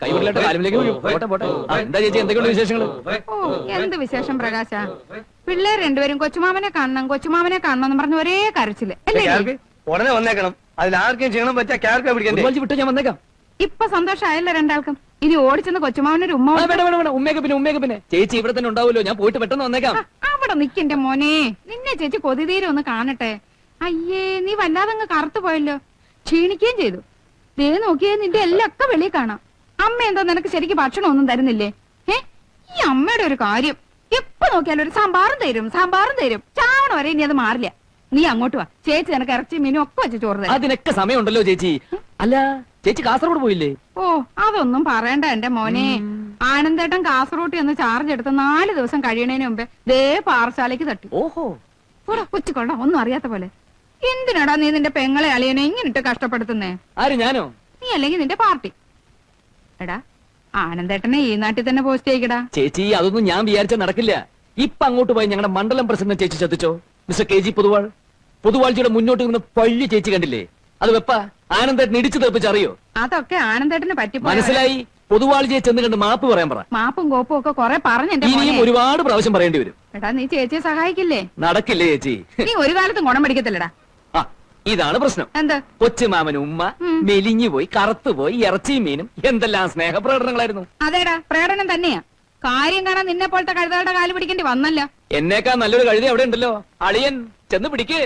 കൈവിടലായിട്ട് കാലുമിലേക്ക് വീഴും. പോട്ടെ പോട്ടെ. എന്താ ചേച്ചി എന്തൊക്കെയുണ്ട് വിശേഷങ്ങൾ? ഓ എന്ത് വിശേഷം പ്രകാശ. പിള്ളേർ രണ്ടുപേരും കൊച്ചുമാമനെ കാണണം എന്ന് പറഞ്ഞ ഒരേ കരച്ചില് അല്ലേ? ഉടനെ വന്നേക്കണം. അതിൽ ആർക്കും ക്ഷീണം പറ്റാ ക്യാരക്ടർ പിടിക്കണ്ടേ? വിട്ടോ ഞാൻ വന്നേക്കാം. ഇപ്പൊ സന്തോഷമായല്ലോ രണ്ടാൾക്കും. ഇനി ഓടിച്ചെന്ന് കൊച്ചുമാവനൊരു ഉമ്മ ഉമ്മയൊക്കെ പിന്നെ ചേച്ചി ഇവിടെ തന്നെ ഉണ്ടാവുമല്ലോ. ഞാൻ പോയിട്ട് പെട്ടെന്ന് വന്നേക്കാം. അവിടെ നിക്കന്റെ മോനെ. നിന്നെ ചേച്ചി കൊതിതീരെ ഒന്ന് കാണട്ടെ. അയ്യേ നീ വല്ലാതങ്ങ് കറുത്തു പോയല്ലോ. ക്ഷീണിക്കുകയും ചെയ്തു. ദേ നോക്കിയേ നിന്റെ എല്ലാം ഒക്കെ വെളിയിൽ കാണാം. അമ്മ എന്താ നിനക്ക് ശരിക്കും ഭക്ഷണം ഒന്നും തരുന്നില്ലേ? ഈ അമ്മയുടെ ഒരു കാര്യം എപ്പോ നോക്കിയാലും ഒരു സാമ്പാറും തരും ചാവണ വരെ ഇനി അത് മാറില്ല. നീ അങ്ങോട്ട് വാ. ചേച്ചി നിനക്ക് ഇറച്ചി മീനും ഒക്കെ വെച്ച് ചോറ് തരാം. അതിനൊക്കെ സമയമുണ്ടല്ലോ ചേച്ചി. അല്ല ചേച്ചി കാസർഗോഡ് പോയില്ലേ? ഓ അതൊന്നും പറയണ്ട എന്റെ മോനെ. ആനന്ദേട്ടൻ കാസർഗോഡ് എന്ന് ചാർജ് എടുത്ത് 4 ദിവസം കഴിയണേന് മുമ്പേ ദേ പാറശാലയ്ക്ക് തട്ടി. ഓഹോ കൊച്ചുകൊണ്ട ഒന്നും അറിയാത്ത പോലെ. എന്തിനാടാ നീ നിന്റെ പെങ്ങളെ അളിയനെ ഇങ്ങനിട്ട് കഷ്ടപ്പെടുത്തുന്നേ? ആര് ഞാനോ? നീ അല്ലെങ്കിൽ നിന്റെ പാർട്ടി. എടാ ആനന്ദേട്ടനെ ഈ നാട്ടിൽ തന്നെ പോസ്റ്റ് ചെയ്യിക്കടാ. ചേച്ചി അതൊന്നും ഞാൻ വിചാരിച്ച നടക്കില്ല. ഇപ്പൊ അങ്ങോട്ട് പോയി ഞങ്ങളുടെ മണ്ഡലം പ്രസിഡന്റ് ചേച്ചി ശ്രദ്ധിച്ചോ? മിസ്റ്റർ കെ ജി പൊതുവാഴ്ചയുടെ മുന്നോട്ട് നിന്ന് പള്ളി ചേച്ചി കണ്ടില്ലേ? അത് വെപ്പ ആനന്ദേട്ടൻ ഇടിച്ചു തെറിപ്പിച്ചറിയോ? അതൊക്കെ ആനന്ദേട്ടന് പറ്റി മനസ്സിലായി. പൊതുവാഴ്ചയെ ചെന്ന് കണ്ട് മാപ്പ് പറയാൻ പറ. മാപ്പും കോപ്പും ഒക്കെ കൊറേ പറഞ്ഞു. ഇനിയും ഒരുപാട് പ്രാവശ്യം പറയേണ്ടി വരും. എടാ നീ ചേച്ചിയെ സഹായിക്കില്ലേ? നടക്കില്ലേ ചേച്ചി? നീ ഒരു കാലത്തും ഗുണം പിടിക്കത്തില്ലടാ. ഇതാണ് പ്രശ്നം. എന്ത്? കൊച്ചുമാമന് ഉമ്മ മെലിഞ്ഞു പോയി, കറുത്തുപോയി, ഇറച്ചിയും മീനും എന്തെല്ലാം സ്നേഹപ്രകടനങ്ങളായിരുന്നു. അതേടാ പ്രകടനം തന്നെയാ. കാര്യം കാണാൻ നിന്നെ പോലത്തെ കഴുതകളുടെ കാല് പിടിക്കേണ്ടി വന്നല്ല. എന്നേക്കാൾ നല്ലൊരു കഴുതി അവിടെ ഉണ്ടല്ലോ. അളിയൻ ചെന്ന് പിടിക്കേ.